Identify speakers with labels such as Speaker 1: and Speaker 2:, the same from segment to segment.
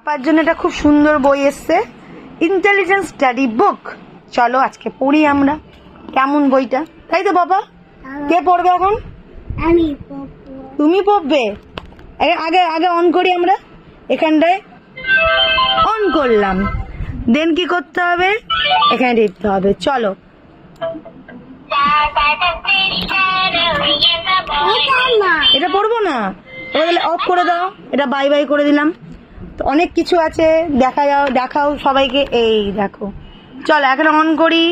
Speaker 1: পাপার জন্য একটা খুব সুন্দর বই এসছে, ইন্টেলিজেন্স স্টাডি বুক। চলো আজকে পড়ি আমরা। কেমন বইটা, তাই তো বাবা? কে পড়বে এখন?
Speaker 2: আমি।
Speaker 1: তুমি পড়বে? আগে আগে অন করি আমরা। এখানটায় অন করলাম, দেন কি করতে হবে? এখানে টিপতে হবে। চলো এটা পড়বো না, তাহলে অফ করে দাও। এটা বাই বাই করে দিলাম। তো অনেক কিছু আছে, দেখাও সবাইকে। এই দেখো, চলো এখন অন করি।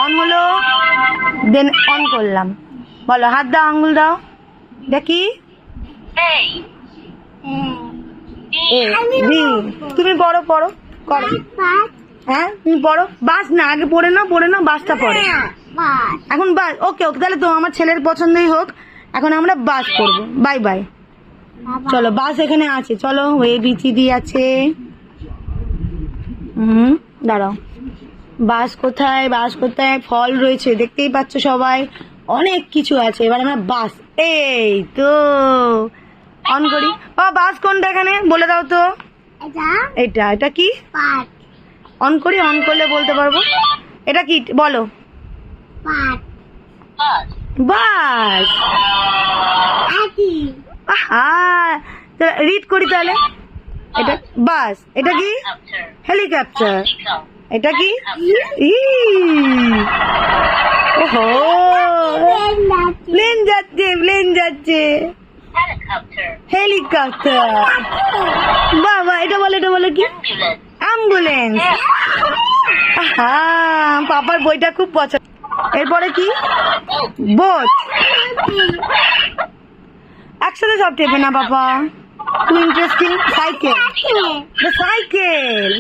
Speaker 1: অন হলো, দেন অন করলাম। বলো, হাত দাও, আঙ্গুল দাও, দেখি। তুমি পড়ো করো। হ্যাঁ তুমি পড়ো। বাস না, আগে পড়ে নাও বাসটা পড়ে। এখন বাস, ওকে ওকে, তাহলে তো আমার ছেলের পছন্দই হোক। এখন আমরা বাস করবো। Bye bye. চলো বাস এখানে আছে, চলো। ABCD আছে। দাঁড়াও, বাস কোথায়? ফল রয়েছে, দেখতেই পাচ্ছ সবাই, অনেক কিছু আছে। এবার আমরা বাস, এই তো অন করি। বাস কোনটা এখানে বলে দাও তো। এটা কি? অন করি, অন করলে বলতে পারবো। এটা কি বলো? বাস। রিড করি তাহলে। এটা বাস। এটা কি? হেলিকপ্টার। এটা কি? ওহো, প্লেন যাচ্ছে। হেলিকপ্টার। বাবা, এটা বলে কি? অ্যাম্বুলেন্স। পাপার বইটা খুব পছন্দ। এরপরে কি? বোট। একসাথে সব টেপে না পাপা, খুব ইন্টারেস্টিং। সাইকেল।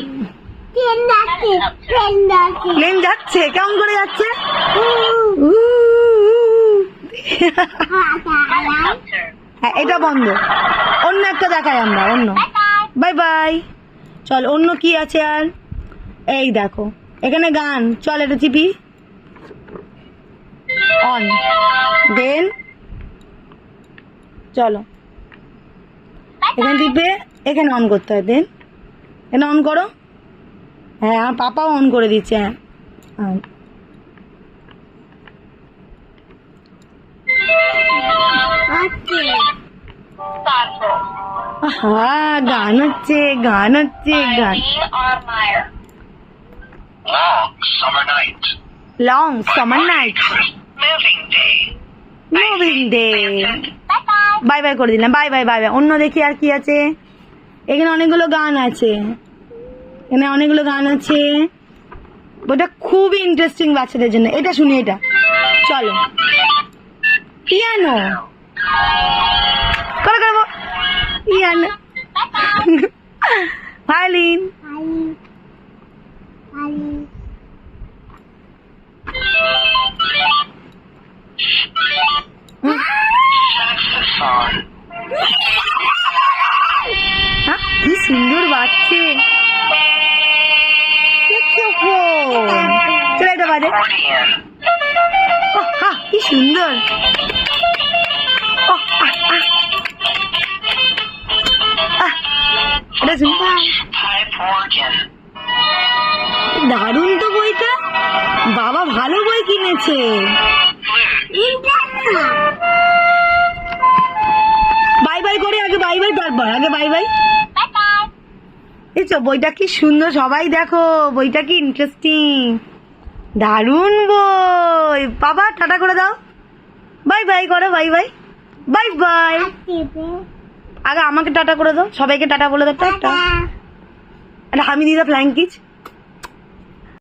Speaker 1: প্লেন যাচ্ছে, কেমন করে যাচ্ছে? হ্যাঁ, এটা বন্ধ। অন্য একটা দেখাই আমরা, অন্য। Bye bye. চল, অন্য কি আছে আর? এই দেখো, এখানে গান। চল এটা চিপি। অন, দেন চলো এখানে টিপে এখানে অন করতে হয়। দেন এখানে অন করো। হ্যাঁ, আমার পাপাও অন করে দিচ্ছে। হ্যাঁ, গান হচ্ছে। Long summer night, moving day. Bye bye করে দিলাম। Bye bye. অন্য দেখি আর কি আছে। এখানে অনেকগুলো গান আছে। ওটা খুব ইন্টারেস্টিং বাচ্চাদের জন্য। এটা শুনি, এটা চলো। পিয়ানো করবো। Piano, violin. কি সুন্দর বাজছে। চলো এটা বাজে। কি সুন্দর। দারুণ তো বইটা, বাবা ভালো বই কিনেছে। বাই বাই করে আগে, বাই বাই তারপর আগে বাই বাই। এই তো বইটা কি সুন্দর, সবাই দেখো বইটা কি ইন্টারেস্টিং, দারুণ বই। বাবা টাটা করে দাও। বাই বাই করো। Bye bye. আগে আমাকে টাটা করে দাও, সবাইকে টাটা বলে দাও। টাটা। আমি দিদা ফ্লাইং কিস।